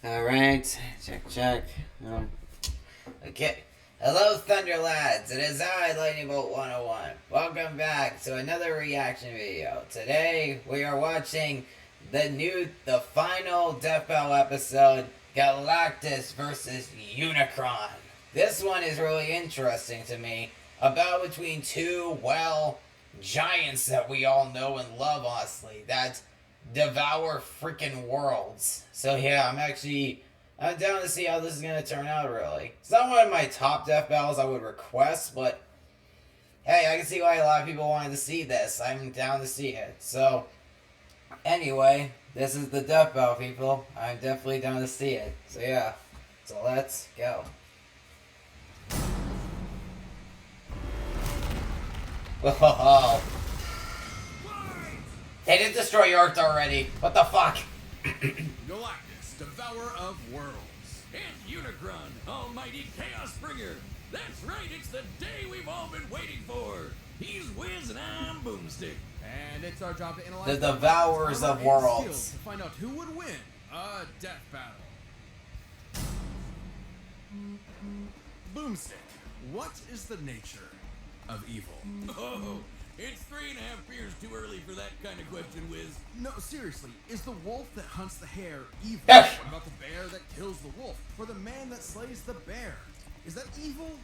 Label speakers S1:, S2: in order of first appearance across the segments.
S1: Alright, check. Okay. Hello, Thunder Lads. It is I, Lightning Bolt 101. Welcome back to another reaction video. Today, we are watching the final Death Battle episode, Galactus versus Unicron. This one is really interesting to me. About between two, giants that we all know and love, honestly. That devour freaking worlds. So yeah, I'm down to see how this is going to turn out, really. It's not one of my top death battles I would request, but hey, I can see why a lot of people wanted to see this. I'm down to see it. So, anyway, this is the death battle, people. I'm definitely down to see it. So yeah, so let's go. Whoa. They did destroy your Earth already. What the fuck?
S2: Galactus, devourer of worlds.
S3: And Unicron, almighty chaos bringer. That's right, it's the day we've all been waiting for. He's Wiz and I'm Boomstick.
S2: And it's our job to analyze
S1: the devourers of worlds
S2: to find out who would win a death battle. Boomstick, what is the nature of evil?
S3: Oh, it's 3.5 beers too early for that kind of question, Wiz.
S2: No, seriously, is the wolf that hunts the hare evil?
S1: Yes.
S2: What about the bear that kills the wolf? Or the man that slays the bear? Is that evil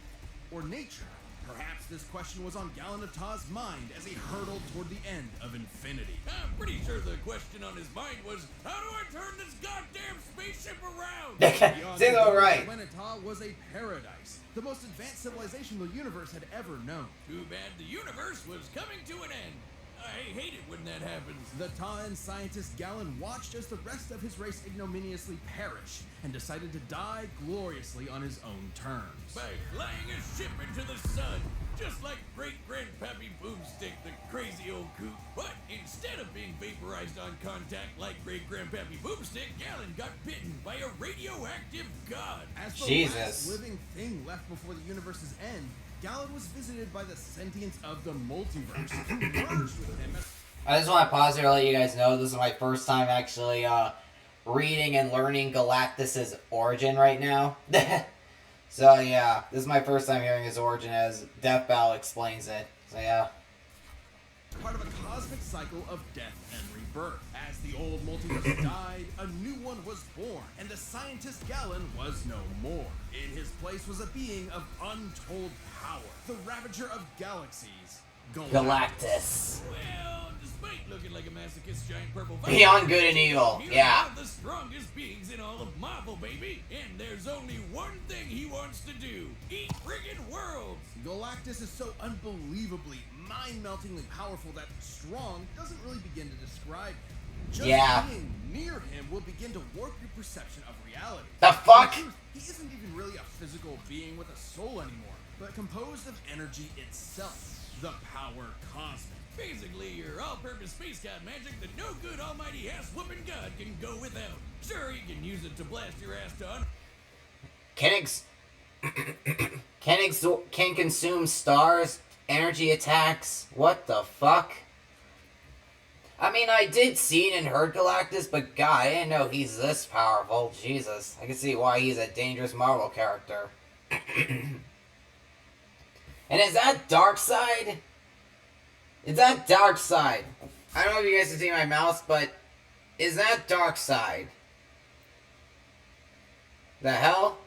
S2: or nature? Perhaps this question was on Galactus' mind as he hurtled toward the end of infinity.
S3: I'm pretty sure the question on his mind was, how do I turn this goddamn spaceship around?
S1: Seems all right.
S2: Galactus was a paradise, the most advanced civilization the universe had ever known.
S3: Too bad the universe was coming to an end. I hate it when that happens.
S2: The Ta'an scientist Galen watched as the rest of his race ignominiously perished and decided to die gloriously on his own terms.
S3: By flying a ship into the sun, just like great-grandpappy Boomstick, the crazy old coot. But instead of being vaporized on contact like great-grandpappy Boomstick, Galen got bitten by a radioactive god.
S2: As the
S1: Jesus.
S2: last living thing left before the universe's end, Galen was visited by the sentience of the multiverse, who merged with him.
S1: I just want to pause here to let you guys know this is my first time actually reading and learning Galactus' origin right now. So yeah, this is my first time hearing his origin as Death Battle explains it. So yeah.
S2: Part of a cosmic cycle of death and rebirth. As the old multiverse died, a new one was born, and the scientist Galen was no more. In his place was a being of untold power, the Ravager of Galaxies,
S1: Galactus.
S3: Well, despite looking like a masochist giant purple
S1: Beyond good and evil,
S3: he's
S1: yeah.
S3: one of the strongest beings in all of Marvel, baby. And there's only one thing he wants to do: eat friggin' worlds.
S2: Galactus is so unbelievably, mind-meltingly powerful that strong doesn't really begin to describe him. Just being near him will begin to warp your perception of reality.
S1: The fuck?
S2: In truth, he isn't even really a physical being with a soul anymore, but composed of energy itself, the power cosmic.
S3: Basically, your all-purpose space god magic that no good almighty ass-whooping god can go without. Sure, you can use it to blast your ass on.
S1: Can consume stars, energy attacks. What the fuck? I mean, I did see and heard Galactus, but God, I didn't know he's this powerful. Jesus, I can see why he's a dangerous Marvel character. And is that Darkseid? Is that Darkseid? I don't know if you guys can see my mouse, but is that Darkseid? The hell?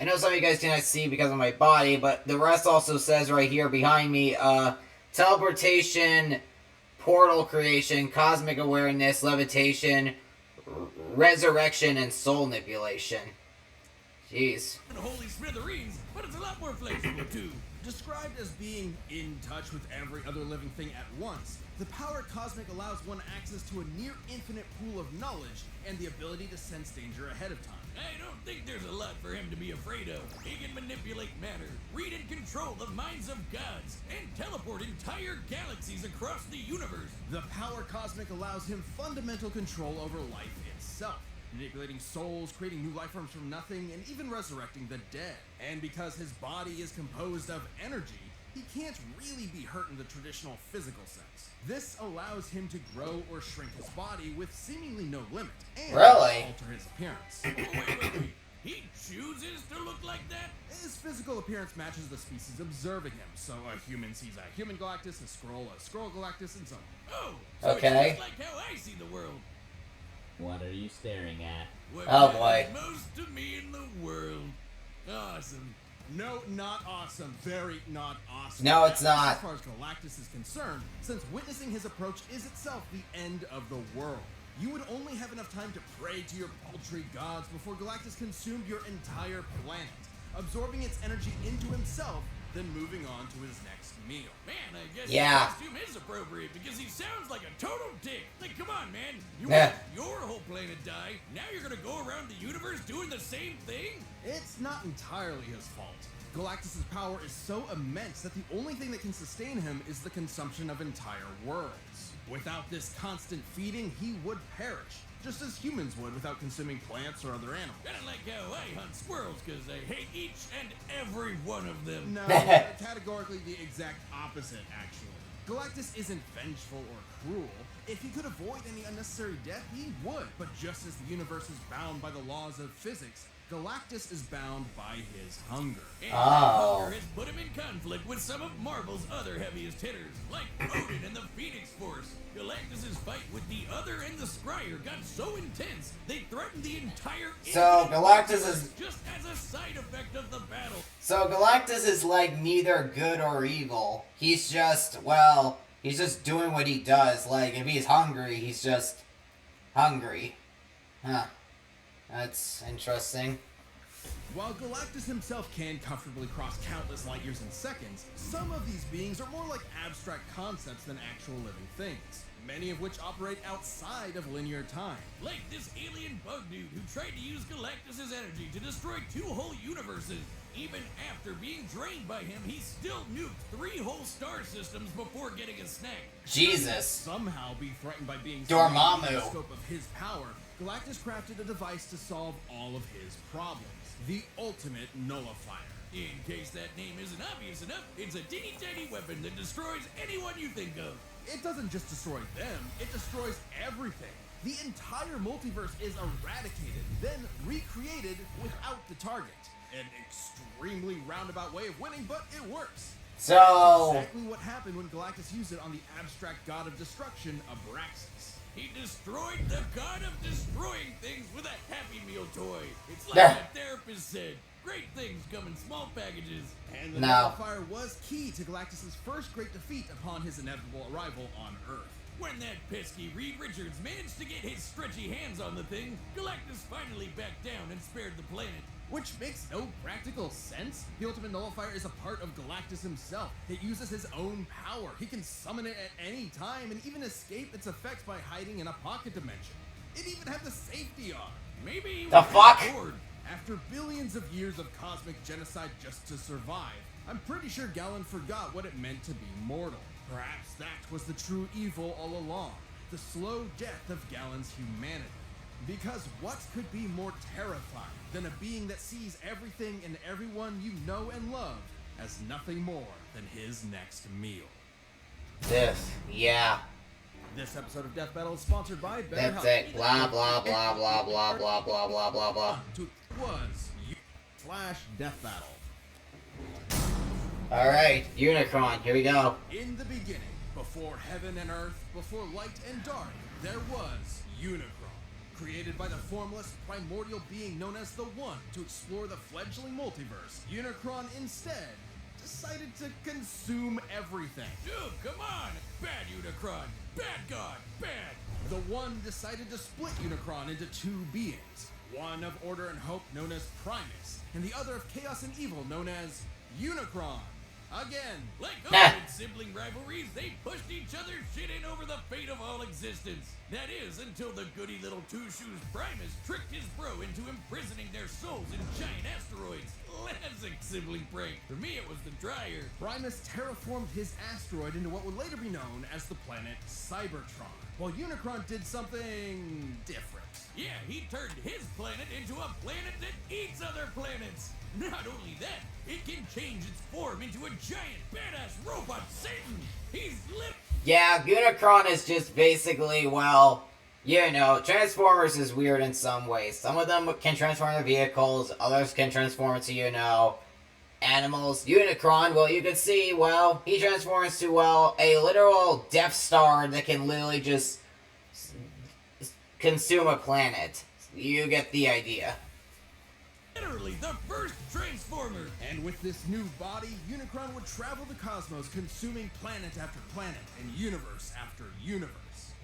S1: I know some of you guys cannot see because of my body, but the rest also says right here behind me, teleportation, portal creation, cosmic awareness, levitation, resurrection, and soul manipulation. Jeez.
S3: Holy smithereens, but it's a lot more flexible too.
S2: Described as being in touch with every other living thing at once, the power cosmic allows one access to a near-infinite pool of knowledge and the ability to sense danger ahead of time.
S3: I don't think there's a lot for him to be afraid of. He can manipulate matter, read and control the minds of gods, and teleport entire galaxies across the universe.
S2: The power cosmic allows him fundamental control over life itself, manipulating souls, creating new life forms from nothing, and even resurrecting the dead. And because his body is composed of energy, he can't really be hurt in the traditional physical sense. This allows him to grow or shrink his body with seemingly no limit, and
S1: Really?
S2: alter his appearance.
S3: Wait, chooses to look like that?
S2: His physical appearance matches the species observing him, so a human sees a human Galactus, a Skrull Galactus, and so on.
S3: Oh, so
S1: Okay.
S3: it's just like how I see the world.
S4: What are you staring at?
S3: What
S1: Oh, boy.
S3: matters most to me in the world. Awesome.
S2: No, not awesome. Very not awesome.
S1: No, it's
S2: Now,
S1: not.
S2: As far as Galactus is concerned, since witnessing his approach is itself the end of the world, you would only have enough time to pray to your paltry gods before Galactus consumed your entire planet, absorbing its energy into himself, then moving on to his next meal.
S3: Man, I guess
S1: Yeah.
S3: his costume is appropriate because he sounds like a total dick. Like, come on, man. You
S1: Yeah.
S3: let your whole planet die. Now you're gonna go around the universe doing the same thing?
S2: It's not entirely his fault. Galactus' power is so immense that the only thing that can sustain him is the consumption of entire worlds. Without this constant feeding, he would perish, just as humans would without consuming plants or other animals.
S3: Kinda like how I hunt squirrels because I hate each and every one of them.
S2: No, categorically the exact opposite, actually. Galactus isn't vengeful or cruel. If he could avoid any unnecessary death, he would. But just as the universe is bound by the laws of physics, Galactus is bound by his hunger.
S3: And
S1: Oh.
S3: that hunger has put him in conflict with some of Marvel's other heaviest hitters, like Odin and the Phoenix Force. Galactus' fight with the Other and the Scryer got so intense, they threatened the entire
S1: So,
S3: infinite
S1: Galactus
S3: universe
S1: is-
S3: just as a side effect of the battle.
S1: So Galactus is like neither good or evil. He's just, well, he's just doing what he does. Like, if he's hungry, he's just hungry. Huh. That's interesting.
S2: While Galactus himself can comfortably cross countless light years in seconds, some of these beings are more like abstract concepts than actual living things, many of which operate outside of linear time.
S3: Like this alien bug dude who tried to use Galactus' energy to destroy 2 whole universes. Even after being drained by him, he still nuked 3 whole star systems before getting a snack.
S1: Jesus.
S2: Somehow be threatened by being
S1: Dormammu.
S2: in the scope of his power, Galactus crafted a device to solve all of his problems. The ultimate nullifier.
S3: In case that name isn't obvious enough, it's a teeny tiny weapon that destroys anyone you think of.
S2: It doesn't just destroy them, it destroys everything. The entire multiverse is eradicated, then recreated without the target. An extremely roundabout way of winning, but it works.
S1: So,
S2: Exactly what happened when Galactus used it on the abstract god of destruction, Abraxas.
S3: He destroyed the god of destroying things with a Happy Meal toy. It's like
S1: Yeah.
S3: a therapist said. Great things come in small packages.
S2: And the
S1: No.
S2: nullifier was key to Galactus' first great defeat upon his inevitable arrival on Earth.
S3: When that pesky Reed Richards managed to get his stretchy hands on the thing, Galactus finally backed down and spared the planet.
S2: Which makes no practical sense. The Ultimate Nullifier is a part of Galactus himself. It uses his own power. He can summon it at any time and even escape its effects by hiding in a pocket dimension. It even had the safety on.
S3: Maybe he
S1: The
S3: was
S1: fuck?
S3: bored.
S2: After billions of years of cosmic genocide just to survive, I'm pretty sure Galen forgot what it meant to be mortal. Perhaps that was the true evil all along, the slow death of Galen's humanity. Because what could be more terrifying than a being that sees everything and everyone you know and love as nothing more than his next meal?
S1: this, yeah,
S2: This episode of Death Battle is sponsored by BetterHelp.
S1: that's it. Blah, blah, blah, blah, blah, blah, blah, blah, blah, blah.
S2: Was /Death Battle.
S1: Alright, Unicron, here we go.
S2: In the beginning, before heaven and earth, before light and dark, there was Unicron, created by the formless, primordial being known as the One to explore the fledgling multiverse. Unicron instead decided to consume everything.
S3: Dude, come on! Bad Unicron! Bad God! Bad!
S2: The One decided to split Unicron into 2 beings, one of order and hope known as Primus, and the other of chaos and evil known as Unicron. Again,
S3: Like
S1: Nah.
S3: all good sibling rivalries, they pushed each other's shit in over the fate of all existence. That is, until the goody little two-shoes Primus tricked his bro into imprisoning their souls in giant asteroids. Classic sibling prank. For me, it was the dryer.
S2: Primus terraformed his asteroid into what would later be known as the planet Cybertron, while Unicron did something different.
S3: Yeah, he turned his planet into a planet that eats other planets. Not only that, it can change its form into a giant badass robot Satan. He's lit.
S1: Yeah, Unicron is just basically, well, You know, Transformers is weird in some ways. Some of them can transform into vehicles, others can transform into, you know, animals. Unicron, well, you can see, well, he transforms to, well, a literal Death Star that can literally just consume a planet. You get the idea.
S3: Literally the first Transformer.
S2: And with this new body, Unicron would travel the cosmos, consuming planet after planet and universe after universe.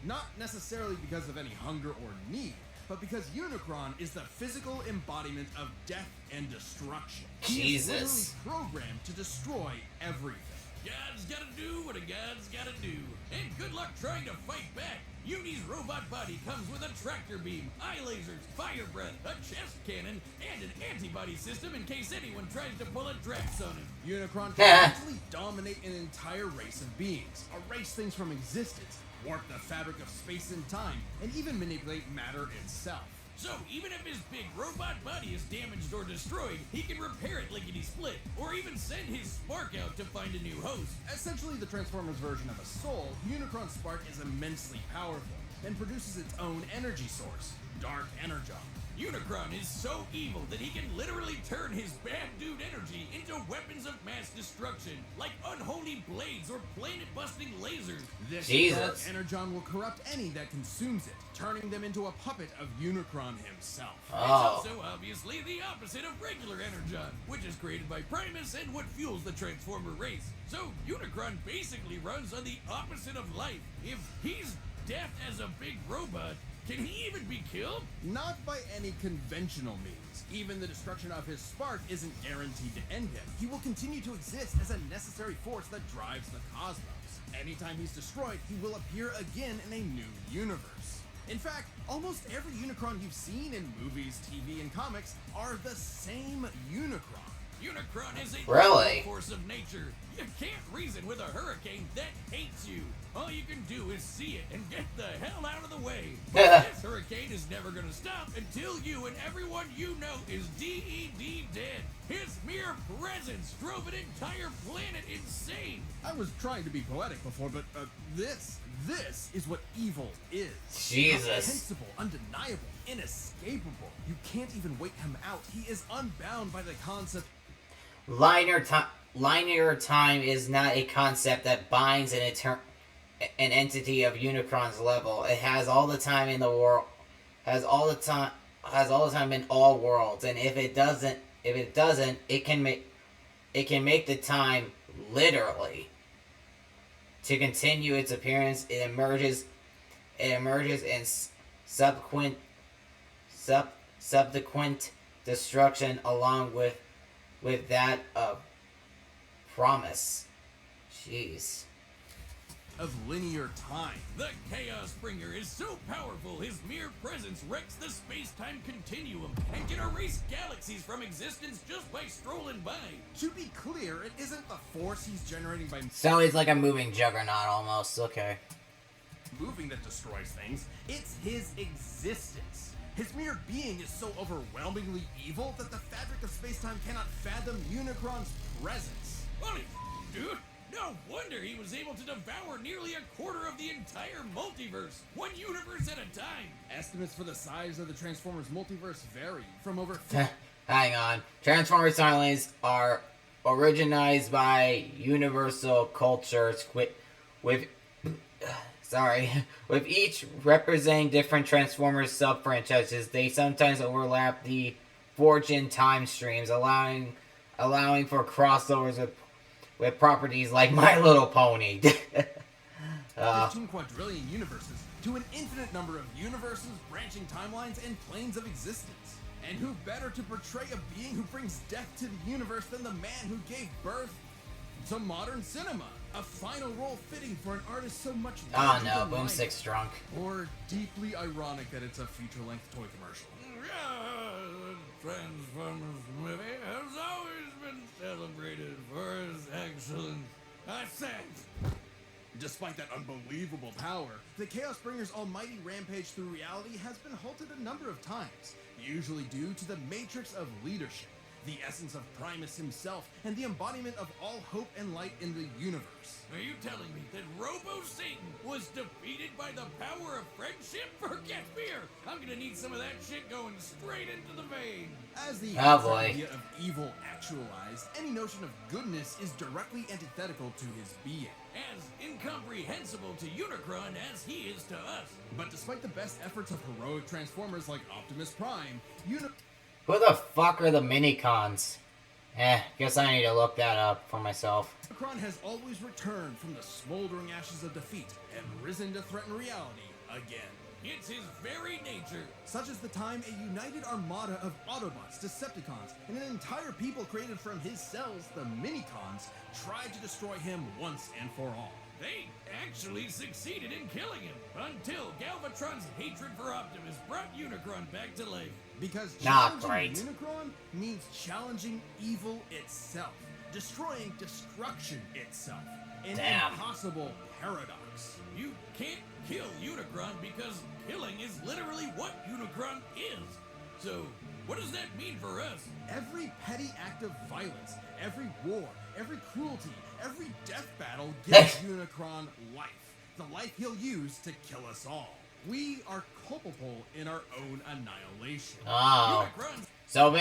S2: Not necessarily because of any hunger or need, but because Unicron is the physical embodiment of death and destruction. He is literally programmed to destroy everything.
S3: God's gotta do what a God's gotta do. And good luck trying to fight back. Uni's robot body comes with a tractor beam, eye lasers, fire breath, a chest cannon, and an antibody system in case anyone tries to pull a Drax on him.
S2: Unicron can actually dominate an entire race of beings, erase things from existence, warp the fabric of space and time, and even manipulate matter itself.
S3: So, even if his big robot body is damaged or destroyed, he can repair it lickety-split, or even send his spark out to find a new host.
S2: Essentially the Transformers version of a soul, Unicron's spark is immensely powerful, and produces its own energy source, Dark Energon.
S3: Unicron is so evil that he can literally turn his bad dude energy into weapons of mass destruction, like unholy blades or planet-busting lasers.
S2: This
S1: Jesus.
S2: Dark Energon will corrupt any that consumes it, turning them into a puppet of Unicron himself.
S3: It's also obviously the opposite of regular Energon, which is created by Primus and what fuels the Transformer race. So Unicron basically runs on the opposite of life. If he's death as a big robot, can he even be killed?
S2: Not by any conventional means. Even the destruction of his spark isn't guaranteed to end him. He will continue to exist as a necessary force that drives the cosmos. Anytime he's destroyed, he will appear again in a new universe. In fact, almost every Unicron you've seen in movies, TV, and comics are the same Unicron.
S3: Unicron is a
S1: Really?
S3: force of nature. You can't reason with a hurricane that hates you. All you can do is see it and get the hell out of the way. But this hurricane is never gonna stop until you and everyone you know is DED dead. His mere presence drove an entire planet insane.
S2: I was trying to be poetic before, but this is what evil is.
S1: Jesus.
S2: Comprehensible, undeniable, inescapable. You can't even wait him out. He is unbound by the concept.
S1: Linear time is not a concept that binds an entity of Unicron's level. It has all the time in the world, has all the time in all worlds, and if it doesn't, it can make the time literally. To continue its appearance, it emerges in subsequent destruction along with that of promise. Jeez.
S2: Of linear time.
S3: The Chaos Bringer is so powerful, his mere presence wrecks the space-time continuum and can erase galaxies from existence just by strolling by.
S2: To be clear, it isn't the force he's generating by
S1: So he's like a moving juggernaut almost. Okay.
S2: moving that destroys things. It's his existence. His mere being is so overwhelmingly evil that the fabric of space-time cannot fathom Unicron's presence.
S3: Holy dude! No wonder he was able to devour nearly a quarter of the entire multiverse, one universe at a time.
S2: Estimates for the size of the Transformers multiverse vary from over
S1: Hang on. Transformers timelines are originized by Universal Cultures with each representing different Transformers sub-franchises. They sometimes overlap the Fortune time streams, allowing for crossovers with properties like My Little Pony.
S2: 15 quadrillion universes to an infinite number of universes, branching timelines, and planes of existence. And who better to portray a being who brings death to the universe than the man who gave birth to modern cinema? A final role fitting for an artist so much larger
S1: Oh no,
S2: than life.
S1: Boomstick's drunk.
S2: Or deeply ironic that it's a feature-length toy commercial.
S3: The Transformers movie has always been celebrated for its excellent ascent.
S2: Despite that unbelievable power, the Chaos Bringer's almighty rampage through reality has been halted a number of times, usually due to the matrix of leadership. the essence of Primus himself, and the embodiment of all hope and light in the universe.
S3: Are you telling me that Robo-Satan was defeated by the power of friendship? Forget fear! I'm gonna need some of that shit going straight into the vein!
S2: As the
S1: boy.
S2: idea of evil actualized, any notion of goodness is directly antithetical to his being.
S3: As incomprehensible to Unicron as he is to us.
S2: But despite the best efforts of heroic Transformers like Optimus Prime,
S1: Who the fuck are the Minicons? Guess I need to look that up for myself.
S2: Unicron has always returned from the smoldering ashes of defeat and risen to threaten reality again.
S3: It's his very nature.
S2: Such as the time a united armada of Autobots, Decepticons, and an entire people created from his cells, the Minicons, tried to destroy him once and for all.
S3: They actually succeeded in killing him, until Galvatron's hatred for Optimus brought Unicron back to life.
S2: Because
S1: Not
S2: challenging
S1: great.
S2: Unicron means challenging evil itself, destroying destruction itself. An
S1: Damn.
S2: impossible paradox.
S3: You can't kill Unicron because killing is literally what Unicron is. So, what does that mean for us?
S2: Every petty act of violence, every war, every cruelty, every death battle gives Unicron life. The life he'll use to kill us all. We are culpable in our own annihilation.
S1: Oh.
S3: Unicron's
S1: So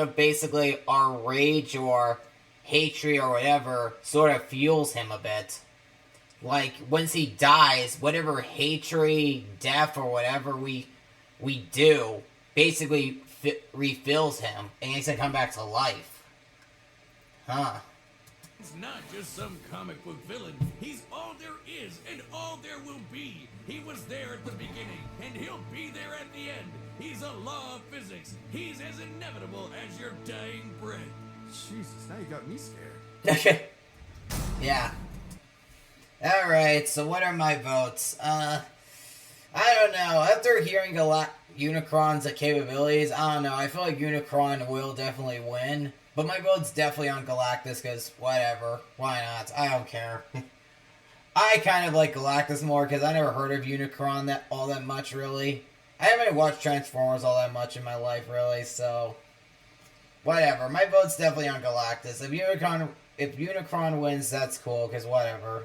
S1: basically, our rage or hatred or whatever sort of fuels him a bit. Like, once he dies, whatever hatred, death, or whatever we do, basically refills him, and he's gonna come back to life. Huh.
S3: He's not just some comic book villain. He's all there is and all there will be. He was there at the beginning, and he'll be there at the end. He's a law of physics. He's as inevitable as your dying breath.
S2: Jesus, now you got me scared.
S1: Okay. Yeah. Alright, so what are my votes? I don't know. After hearing Unicron's capabilities, I don't know. I feel like Unicron will definitely win. But my vote's definitely on Galactus, because whatever. Why not? I don't care. I kind of like Galactus more, because I never heard of Unicron all that much, really. I haven't watched Transformers all that much in my life, really, so... Whatever. My vote's definitely on Galactus. If Unicron wins, that's cool, because whatever.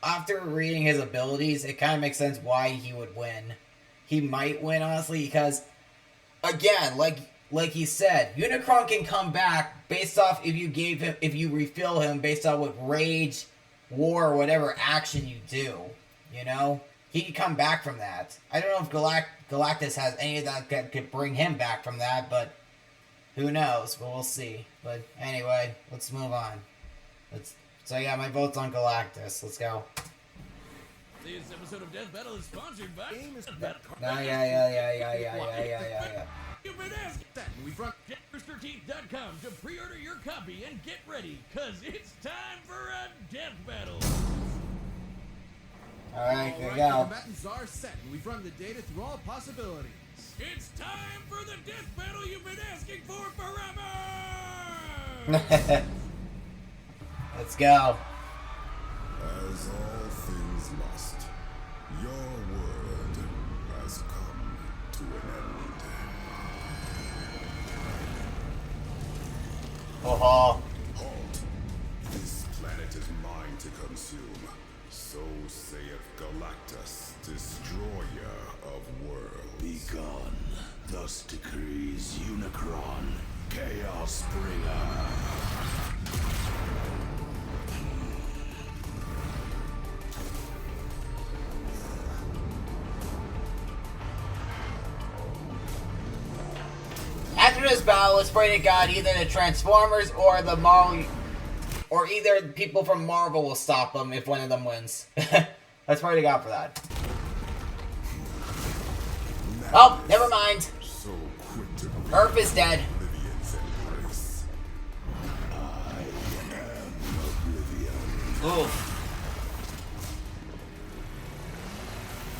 S1: After reading his abilities, it kind of makes sense why he would win. He might win, honestly, because... Again, like he said, Unicron can come back based off if you refill him based on what rage, war, or whatever action you do. You know? He can come back from that. I don't know if Galactus has any of that could bring him back from that, but who knows? But we'll see. But anyway, let's move on. So yeah, my vote's on Galactus. Let's go.
S3: This episode of Death Battle is sponsored by...
S1: Yeah.
S3: You've been asking that. We've run Jetfirst13.com to pre-order your copy and get ready, cause it's time for a death battle.
S1: Alright, here we
S2: The
S1: go.
S2: combatants are set, and we've run the data through all possibilities.
S3: It's time for the death battle you've been asking for forever.
S1: Let's go.
S5: As all things must, your world has come to an end.
S1: Oh,
S5: Halt! This planet is mine to consume. So saith Galactus, destroyer of worlds.
S6: Be gone. Thus decrees Unicron, Chaos Bringer.
S1: After this battle, let's pray to God either the Transformers or the Marvel, or either people from Marvel will stop them if one of them wins. Let's pray to God for that. Oh, never mind.
S5: So quick to break
S1: Earth is dead.
S5: Oblivion's embrace.
S6: I am Oblivion.
S1: Oof.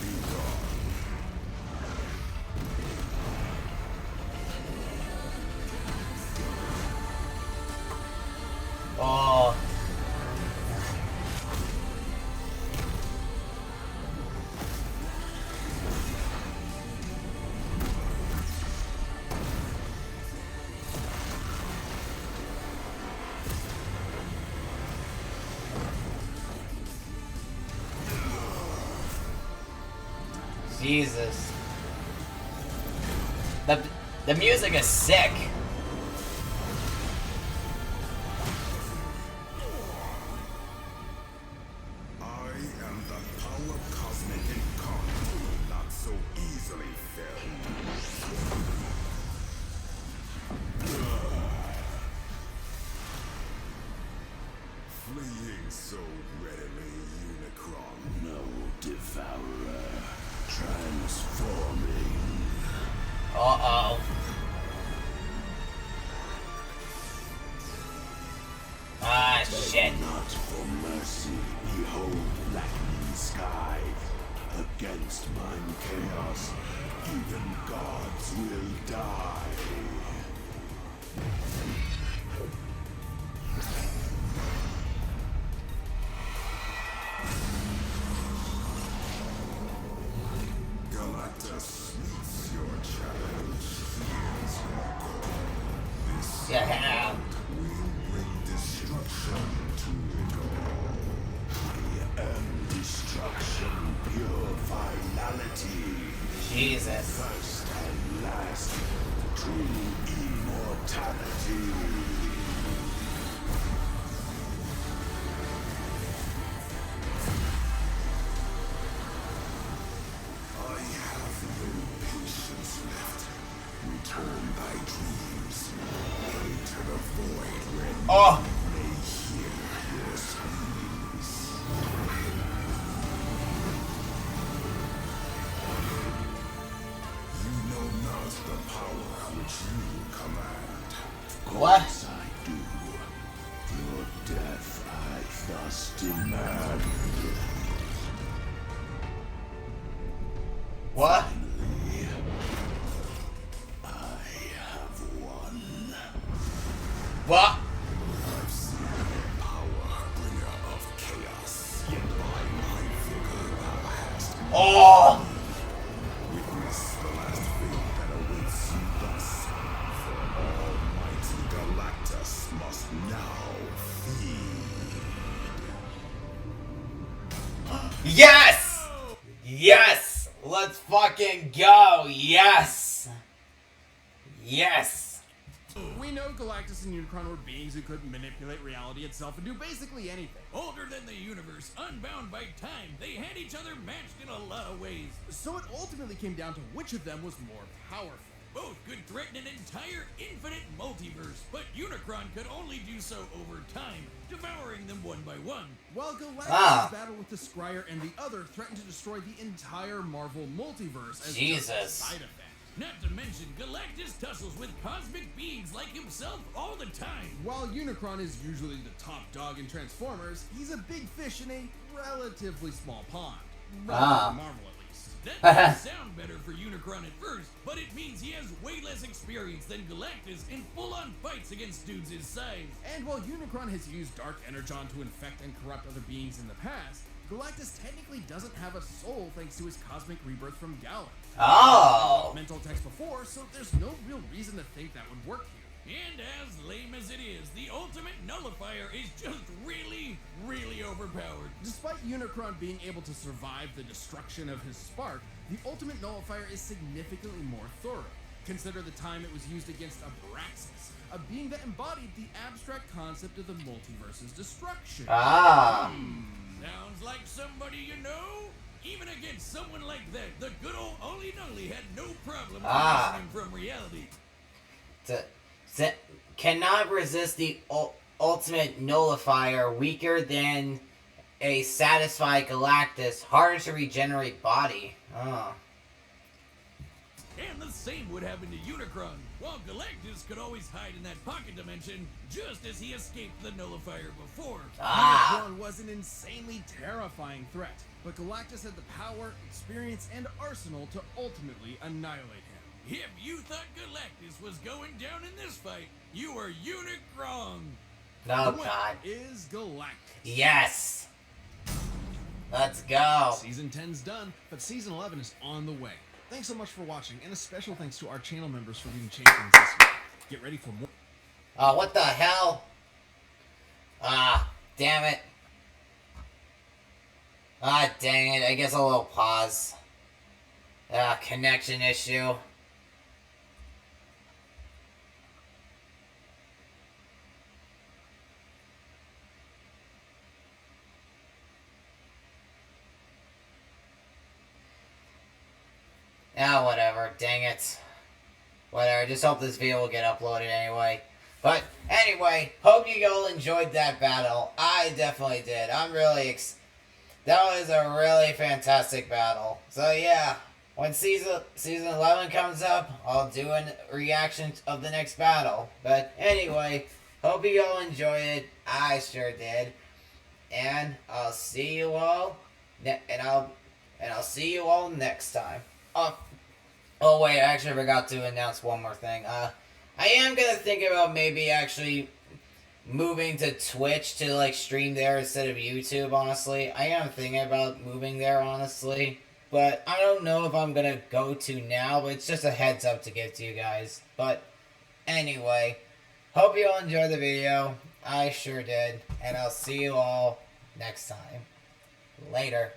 S5: Be gone.
S1: Oh. Jesus. The music is sick.
S5: I am the power cosmic incarnate, not so easily felled. Fleeing so readily, Unicron.
S6: No devourer. Transforming.
S1: Uh-oh. Ah, shit.
S6: Not for mercy, behold blackening sky. Against mine chaos, even gods will die.
S5: Galactus meets your challenge. Here's your goal. This
S1: Yeah.
S5: will bring destruction to it all.
S6: I am destruction, pure finality.
S1: Jesus.
S6: First and last, true immortality.
S5: I have no patience left. Return thy dreams. Enter the void where
S1: Oh.
S5: none may hear your screams. You know not the power which you command.
S1: What?
S6: Yes, I do. Your death I thus demand.
S1: What?
S6: Finally, I have won.
S1: What?
S5: I've seen the power bringer of chaos. Yet by my vigor thou hast
S1: Oh.
S5: witnessed the last fate that awaits you thus. For Almighty Galactus must now feed.
S1: Yes! Yes! Let's fucking go! Yes! Yes!
S2: We know Galactus and Unicron were beings who could manipulate reality itself and do basically anything.
S3: Older than the universe, unbound by time, they had each other matched in a lot of ways.
S2: So it ultimately came down to which of them was more powerful.
S3: Both could threaten an entire infinite multiverse, but Unicron could only do so over time, devouring them one by one.
S2: While Galactus'
S1: Ah.
S2: battle with the Scryer and the other threatened to destroy the entire Marvel multiverse as just a
S1: Jesus.
S2: side effect.
S3: Not to mention, Galactus tussles with cosmic beings like himself all the time.
S2: While Unicron is usually the top dog in Transformers, he's a big fish in a relatively small pond.
S1: Ah.
S2: Relative to Marvel, at least.
S3: That does sound better for Unicron at first, but it means he has way less experience than Galactus in full-on fights against dudes his size.
S2: And while Unicron has used Dark Energon to infect and corrupt other beings in the past, Galactus technically doesn't have a soul thanks to his cosmic rebirth from Galen.
S1: Oh!
S2: Mental text before, so there's no real reason to think that would work here.
S3: And as lame as it is, the ultimate nullifier is just really, really overpowered.
S2: Despite Unicron being able to survive the destruction of his spark, the ultimate nullifier is significantly more thorough. Consider the time it was used against Abraxas, a being that embodied the abstract concept of the multiverse's destruction.
S1: Ah!
S3: Sounds like somebody you know? Even against someone like that, the good old Oli Nully had no problem listening from reality.
S1: Cannot resist the ultimate nullifier, weaker than a satisfied Galactus, harder to regenerate body. Oh.
S3: And the same would happen to Unicron, while Galactus could always hide in that pocket dimension, just as he escaped the nullifier before.
S1: Ah!
S2: Unicron was an insanely terrifying threat, but Galactus had the power, experience, and arsenal to ultimately annihilate him.
S3: If you thought Galactus was going down in this fight, you were Unicron.
S1: Oh,
S2: The winner
S1: God.
S2: is Galactus.
S1: Yes! Let's go!
S2: Season 10's done, but Season 11 is on the way. Thanks so much for watching, and a special thanks to our channel members for being champions this week. Get ready for more.
S1: Oh, what the hell? Ah, damn it. Ah, dang it. I guess a little pause. connection issue. Ah, whatever. Dang it. Whatever. Just hope this video will get uploaded anyway. But anyway, hope you all enjoyed that battle. I definitely did. I'm really that was a really fantastic battle. So yeah, when season 11 comes up, I'll do a reaction of the next battle. But anyway, hope you all enjoyed it. I sure did. And I'll see you all I'll see you all next time. Oh wait, I actually forgot to announce one more thing. I am gonna think about maybe actually moving to Twitch to like stream there instead of YouTube, honestly. I am thinking about moving there, honestly. But I don't know if I'm gonna go to now, but it's just a heads up to give to you guys. But anyway, hope you all enjoyed the video. I sure did. And I'll see you all next time. Later.